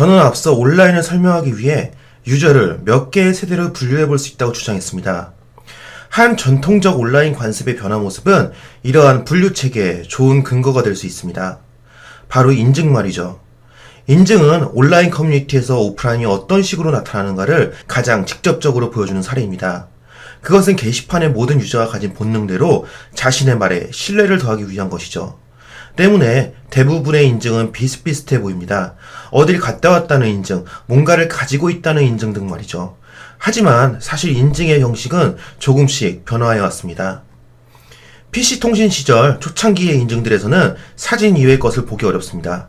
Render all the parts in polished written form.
저는 앞서 온라인을 설명하기 위해 유저를 몇 개의 세대로 분류해 볼 수 있다고 주장했습니다. 한 전통적 온라인 관습의 변화 모습은 이러한 분류 체계에 좋은 근거가 될 수 있습니다. 바로 인증 말이죠. 인증은 온라인 커뮤니티에서 오프라인이 어떤 식으로 나타나는가를 가장 직접적으로 보여주는 사례입니다. 그것은 게시판의 모든 유저가 가진 본능대로 자신의 말에 신뢰를 더하기 위한 것이죠. 때문에 대부분의 인증은 비슷비슷해 보입니다. 어딜 갔다 왔다는 인증, 뭔가를 가지고 있다는 인증 등 말이죠. 하지만 사실 인증의 형식은 조금씩 변화해 왔습니다. PC통신 시절 초창기의 인증들에서는 사진 이외의 것을 보기 어렵습니다.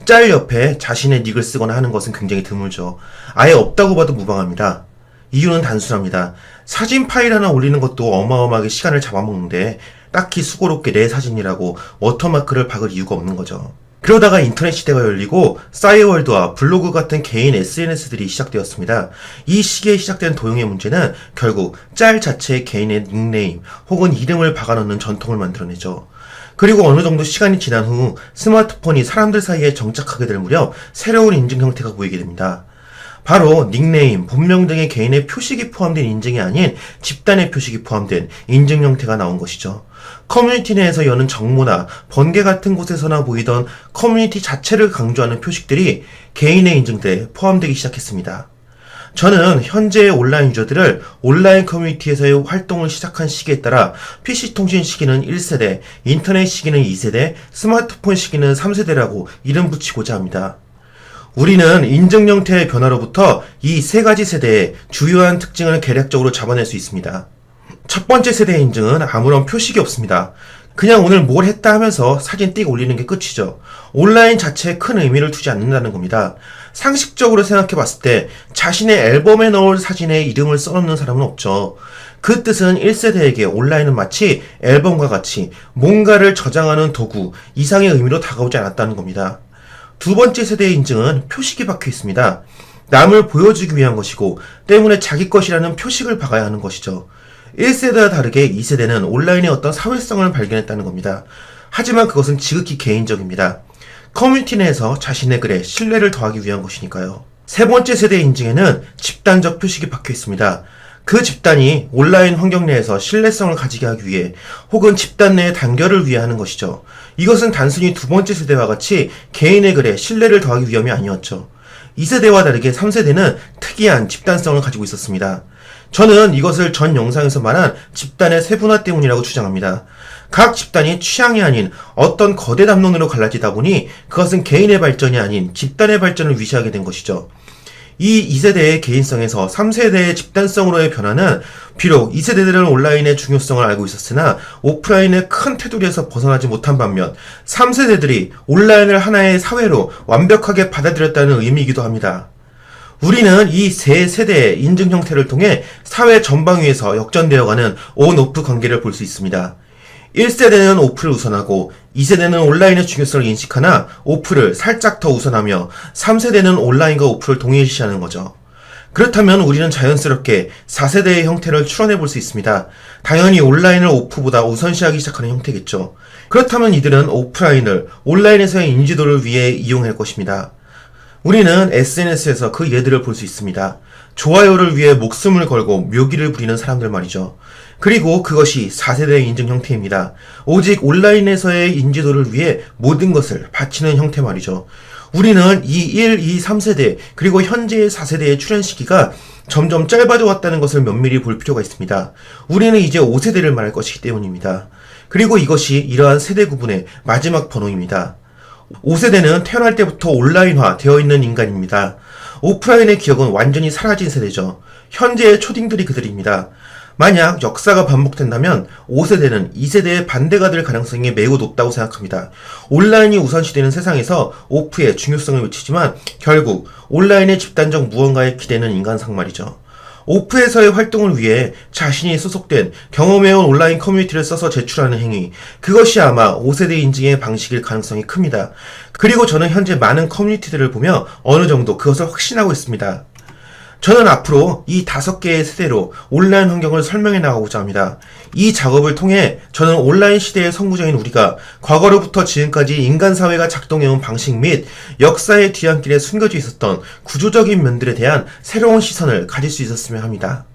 짤 옆에 자신의 닉을 쓰거나 하는 것은 굉장히 드물죠. 아예 없다고 봐도 무방합니다. 이유는 단순합니다. 사진 파일 하나 올리는 것도 어마어마하게 시간을 잡아먹는데 딱히 수고롭게 내 사진이라고 워터마크를 박을 이유가 없는 거죠. 그러다가 인터넷 시대가 열리고 싸이월드와 블로그 같은 개인 SNS들이 시작되었습니다. 이 시기에 시작된 도용의 문제는 결국 짤 자체에 개인의 닉네임 혹은 이름을 박아넣는 전통을 만들어내죠. 그리고 어느 정도 시간이 지난 후 스마트폰이 사람들 사이에 정착하게 될 무렵 새로운 인증 형태가 보이게 됩니다. 바로 닉네임, 본명 등의 개인의 표식이 포함된 인증이 아닌 집단의 표식이 포함된 인증 형태가 나온 것이죠. 커뮤니티 내에서 여는 정모나 번개 같은 곳에서나 보이던 커뮤니티 자체를 강조하는 표식들이 개인의 인증대에 포함되기 시작했습니다. 저는 현재의 온라인 유저들을 온라인 커뮤니티에서의 활동을 시작한 시기에 따라 PC통신 시기는 1세대, 인터넷 시기는 2세대, 스마트폰 시기는 3세대라고 이름 붙이고자 합니다. 우리는 인증 형태의 변화로부터 이 세 가지 세대의 주요한 특징을 개략적으로 잡아낼 수 있습니다. 첫 번째 세대의 인증은 아무런 표식이 없습니다. 그냥 오늘 뭘 했다 하면서 사진 띡 올리는 게 끝이죠. 온라인 자체에 큰 의미를 두지 않는다는 겁니다. 상식적으로 생각해 봤을 때 자신의 앨범에 넣을 사진에 이름을 써놓는 사람은 없죠. 그 뜻은 1세대에게 온라인은 마치 앨범과 같이 뭔가를 저장하는 도구 이상의 의미로 다가오지 않았다는 겁니다. 두 번째 세대의 인증은 표식이 박혀 있습니다. 남을 보여주기 위한 것이고 때문에 자기 것이라는 표식을 박아야 하는 것이죠. 1세대와 다르게 2세대는 온라인의 어떤 사회성을 발견했다는 겁니다. 하지만 그것은 지극히 개인적입니다. 커뮤니티 내에서 자신의 글에 신뢰를 더하기 위한 것이니까요. 세 번째 세대의 인증에는 집단적 표식이 박혀 있습니다. 그 집단이 온라인 환경 내에서 신뢰성을 가지게 하기 위해 혹은 집단 내의 단결을 위해 하는 것이죠. 이것은 단순히 두 번째 세대와 같이 개인의 글에 신뢰를 더하기 위함이 아니었죠. 2세대와 다르게 3세대는 특이한 집단성을 가지고 있었습니다. 저는 이것을 전 영상에서 말한 집단의 세분화 때문이라고 주장합니다. 각 집단이 취향이 아닌 어떤 거대 담론으로 갈라지다 보니 그것은 개인의 발전이 아닌 집단의 발전을 위시하게 된 것이죠. 이 2세대의 개인성에서 3세대의 집단성으로의 변화는 비록 2세대들은 온라인의 중요성을 알고 있었으나 오프라인의 큰 테두리에서 벗어나지 못한 반면 3세대들이 온라인을 하나의 사회로 완벽하게 받아들였다는 의미이기도 합니다. 우리는 이 세 세대의 인증 형태를 통해 사회 전방위에서 역전되어가는 온-오프 관계를 볼 수 있습니다. 1세대는 오프를 우선하고 2세대는 온라인의 중요성을 인식하나 오프를 살짝 더 우선하며 3세대는 온라인과 오프를 동일시하는 거죠. 그렇다면 우리는 자연스럽게 4세대의 형태를 추론해 볼 수 있습니다. 당연히 온라인을 오프보다 우선시하기 시작하는 형태겠죠. 그렇다면 이들은 오프라인을 온라인에서의 인지도를 위해 이용할 것입니다. 우리는 SNS에서 그 예들을 볼 수 있습니다. 좋아요를 위해 목숨을 걸고 묘기를 부리는 사람들 말이죠. 그리고 그것이 4세대의 인증 형태입니다. 오직 온라인에서의 인지도를 위해 모든 것을 바치는 형태 말이죠. 우리는 이 1, 2, 3세대 그리고 현재의 4세대의 출현 시기가 점점 짧아져 왔다는 것을 면밀히 볼 필요가 있습니다. 우리는 이제 5세대를 말할 것이기 때문입니다. 그리고 이것이 이러한 세대 구분의 마지막 번호입니다. 5세대는 태어날 때부터 온라인화 되어 있는 인간입니다. 오프라인의 기억은 완전히 사라진 세대죠. 현재의 초딩들이 그들입니다. 만약 역사가 반복된다면 5세대는 2세대의 반대가 될 가능성이 매우 높다고 생각합니다. 온라인이 우선시되는 세상에서 오프의 중요성을 외치지만 결국 온라인의 집단적 무언가에 기대는 인간상 말이죠. 오프에서의 활동을 위해 자신이 소속된 경험해온 온라인 커뮤니티를 써서 제출하는 행위, 그것이 아마 5세대 인증의 방식일 가능성이 큽니다. 그리고 저는 현재 많은 커뮤니티들을 보며 어느 정도 그것을 확신하고 있습니다. 저는 앞으로 이 5개의 세대로 온라인 환경을 설명해 나가고자 합니다. 이 작업을 통해 저는 온라인 시대의 선구자인 우리가 과거로부터 지금까지 인간사회가 작동해온 방식 및 역사의 뒤안길에 숨겨져 있었던 구조적인 면들에 대한 새로운 시선을 가질 수 있었으면 합니다.